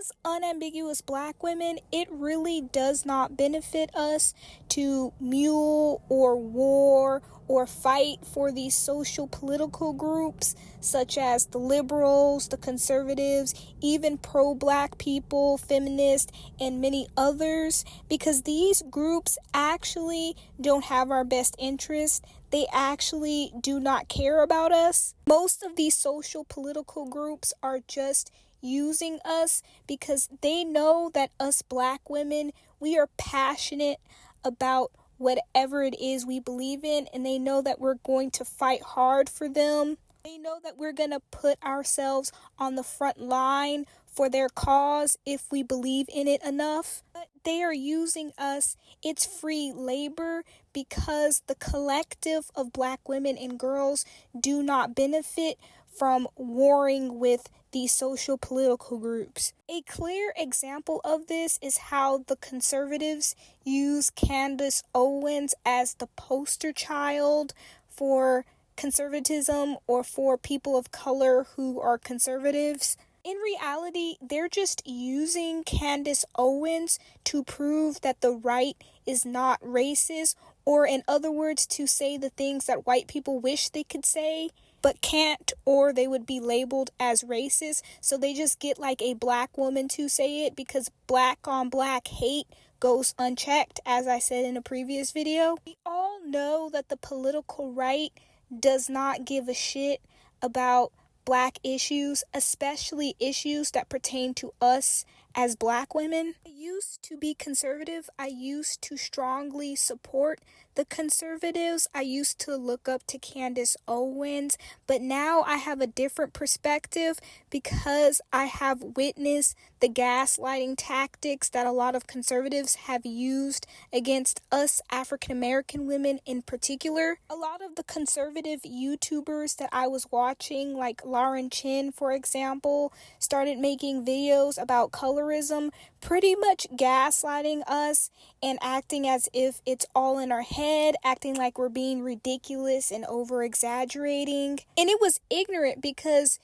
As unambiguous black women, it really does not benefit us to mule or war or fight for these social political groups such as the liberals, the conservatives, even pro-black people, feminists, and many others, because these groups actually don't have our best interest. They actually do not care about us. Most of these social political groups are just using us because they know that us black women, we are passionate about whatever it is we believe in, and they know that we're going to fight hard for them. They know that we're going to put ourselves on the front line for their cause if we believe in it enough. But they are using us. It's free labor because the collective of black women and girls do not benefit from warring with these social political groups. A clear example of this is how the conservatives use Candace Owens as the poster child for conservatism or for people of color who are conservatives. In reality, they're just using Candace Owens to prove that the right is not racist, or in other words, to say the things that white people wish they could say but can't, or they would be labeled as racist. So they just get like a black woman to say it because black on black hate goes unchecked, as I said in a previous video. We all know that the political right does not give a shit about black issues, especially issues that pertain to us as black women. I used to be conservative. I used to strongly support the conservatives. I used to look up to Candace Owens, but now I have a different perspective because I have witnessed the gaslighting tactics that a lot of conservatives have used against us African American women in particular. A lot of the conservative YouTubers that I was watching, like Lauren Chin, for example, started making videos about colorism, pretty much gaslighting us and acting as if it's all in our head, acting like we're being ridiculous and over exaggerating. And it was ignorant because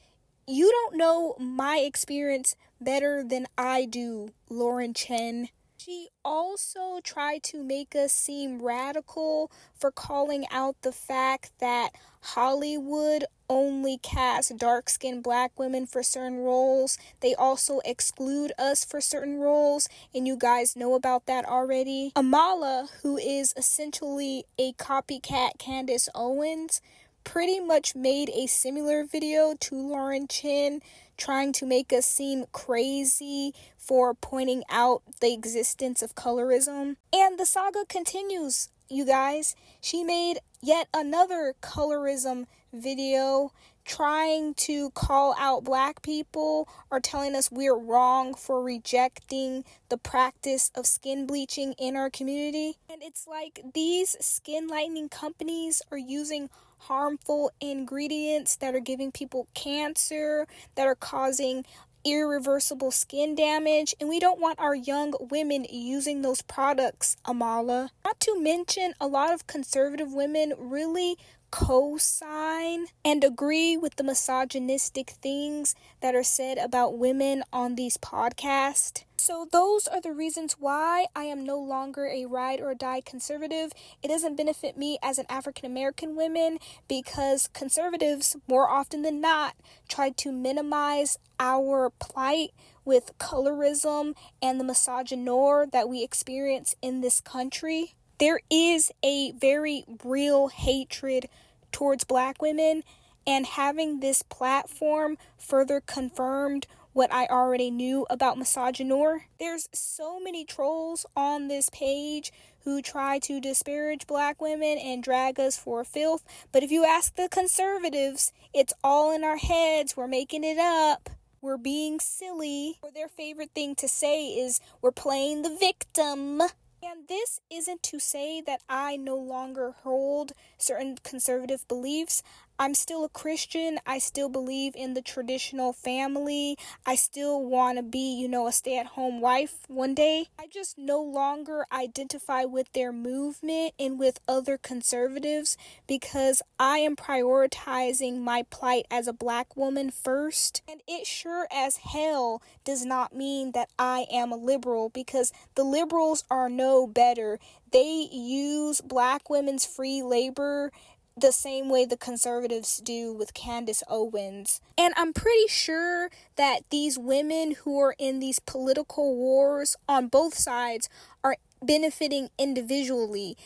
you don't know my experience better than I do, Lauren Chen. She also tried to make us seem radical for calling out the fact that Hollywood only casts dark-skinned black women for certain roles. They also exclude us for certain roles, and you guys know about that already. Amala, who is essentially a copycat Candace Owens, pretty much made a similar video to Lauren Chin, trying to make us seem crazy for pointing out the existence of colorism. And the saga continues, you guys. She made yet another colorism video trying to call out black people or telling us we're wrong for rejecting the practice of skin bleaching in our community. And it's like these skin lightening companies are using harmful ingredients that are giving people cancer, that are causing irreversible skin damage, and we don't want our young women using those products, Amala. Not to mention, a lot of conservative women really co-sign and agree with the misogynistic things that are said about women on these podcasts. So those are the reasons why I am no longer a ride or die conservative. It doesn't benefit me as an African American woman because conservatives, more often than not, try to minimize our plight with colorism and the misogynoir that we experience in this country. There is a very real hatred towards black women, and having this platform further confirmed what I already knew about misogynoir. There's so many trolls on this page who try to disparage black women and drag us for filth, but if you ask the conservatives, it's all in our heads, we're making it up, we're being silly, or their favorite thing to say is we're playing the victim. And this isn't to say that I no longer hold certain conservative beliefs. I'm still a Christian. I still believe in the traditional family. I still want to be, a stay-at-home wife one day. I just no longer identify with their movement and with other conservatives because I am prioritizing my plight as a black woman first. And it sure as hell does not mean that I am a liberal, because the liberals are no better. They use black women's free labor the same way the conservatives do with Candace Owens. And I'm pretty sure that these women who are in these political wars on both sides are benefiting individually.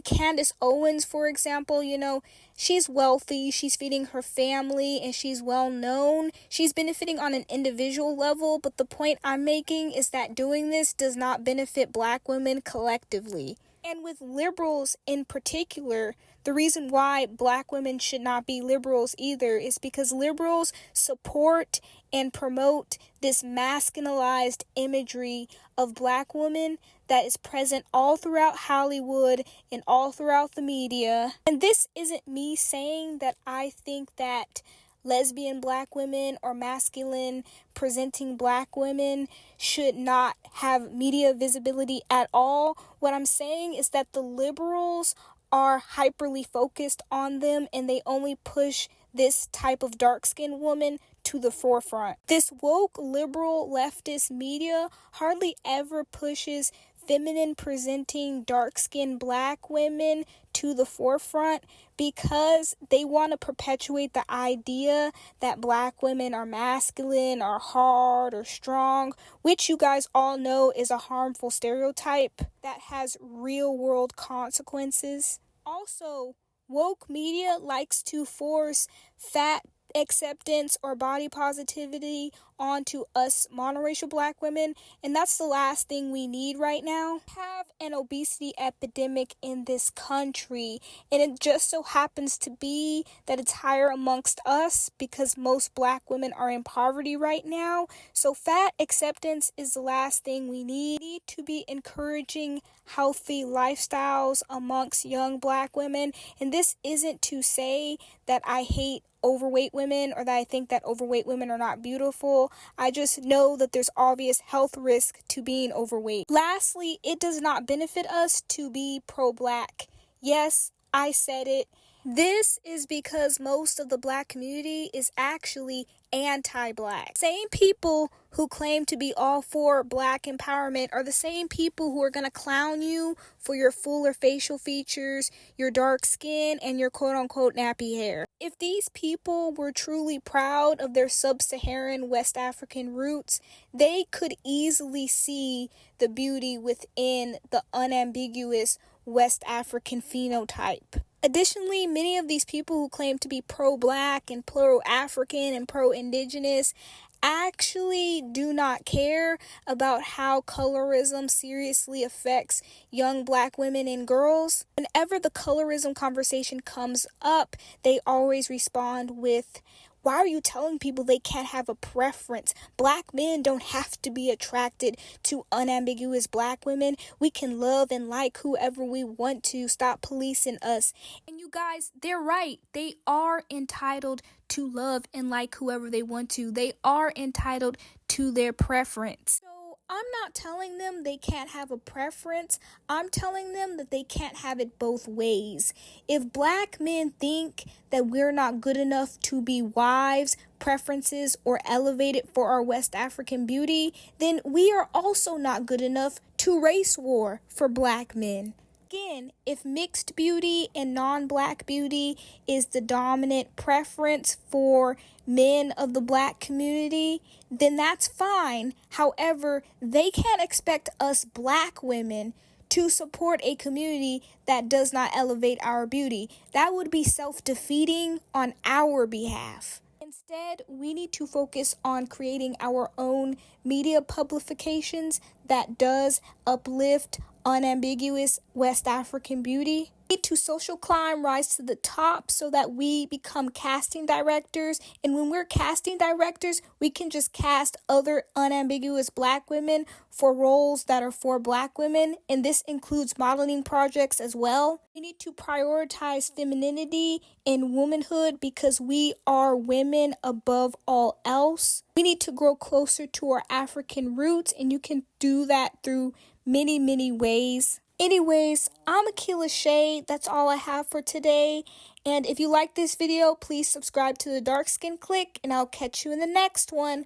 Candace Owens, for example, she's wealthy, she's feeding her family, and she's well known. She's benefiting on an individual level, but the point I'm making is that doing this does not benefit black women collectively. And with liberals in particular, the reason why black women should not be liberals either is because liberals support and promote this masculinized imagery of black women that is present all throughout Hollywood and all throughout the media. And this isn't me saying that I think that lesbian black women or masculine presenting black women should not have media visibility at all. What I'm saying is that the liberals are hyperly focused on them, and they only push this type of dark-skinned woman to the forefront. This woke liberal leftist media hardly ever pushes feminine presenting dark-skinned black women to the forefront because they want to perpetuate the idea that black women are masculine or hard or strong, which you guys all know is a harmful stereotype that has real-world consequences. Also, woke media likes to force fat acceptance or body positivity onto us monoracial black women, and that's the last thing we need right now. We have an obesity epidemic in this country, and it just so happens to be that it's higher amongst us because most black women are in poverty right now. So fat acceptance is the last thing we need. We need to be encouraging healthy lifestyles amongst young black women, and this isn't to say that I hate overweight women or that I think that overweight women are not beautiful. I just know that there's obvious health risk to being overweight. Lastly, it does not benefit us to be pro-black. Yes, I said it. This is because most of the black community is actually anti-black. Same people who claim to be all for black empowerment are the same people who are going to clown you for your fuller facial features, your dark skin, and your quote-unquote nappy hair. If these people were truly proud of their sub-Saharan West African roots, they could easily see the beauty within the unambiguous West African phenotype. Additionally, many of these people who claim to be pro-black and pro-African and pro-indigenous actually do not care about how colorism seriously affects young black women and girls. Whenever the colorism conversation comes up, they always respond with, "Why are you telling people they can't have a preference? Black men don't have to be attracted to unambiguous black women. We can love and like whoever we want to. Stop policing us." And you guys, they're right. They are entitled to love and like whoever they want to. They are entitled to their preference. So I'm not telling them they can't have a preference. I'm telling them that they can't have it both ways. If black men think that we're not good enough to be wives, preferences, or elevated for our West African beauty, then we are also not good enough to race war for black men. Again, if mixed beauty and non-black beauty is the dominant preference for men of the black community, then that's fine. However, they can't expect us black women to support a community that does not elevate our beauty. That would be self-defeating on our behalf. Instead, we need to focus on creating our own media publications that does uplift unambiguous West African beauty. We to social climb, rise to the top so that we become casting directors. And when we're casting directors, we can just cast other unambiguous Black women for roles that are for Black women. And this includes modeling projects as well. We need to prioritize femininity and womanhood because we are women above all else. We need to grow closer to our African roots, and you can do that through many, many ways. Anyways, I'm Akila Shay. That's all I have for today. And if you like this video, please subscribe to the Dark Skin Clique, and I'll catch you in the next one.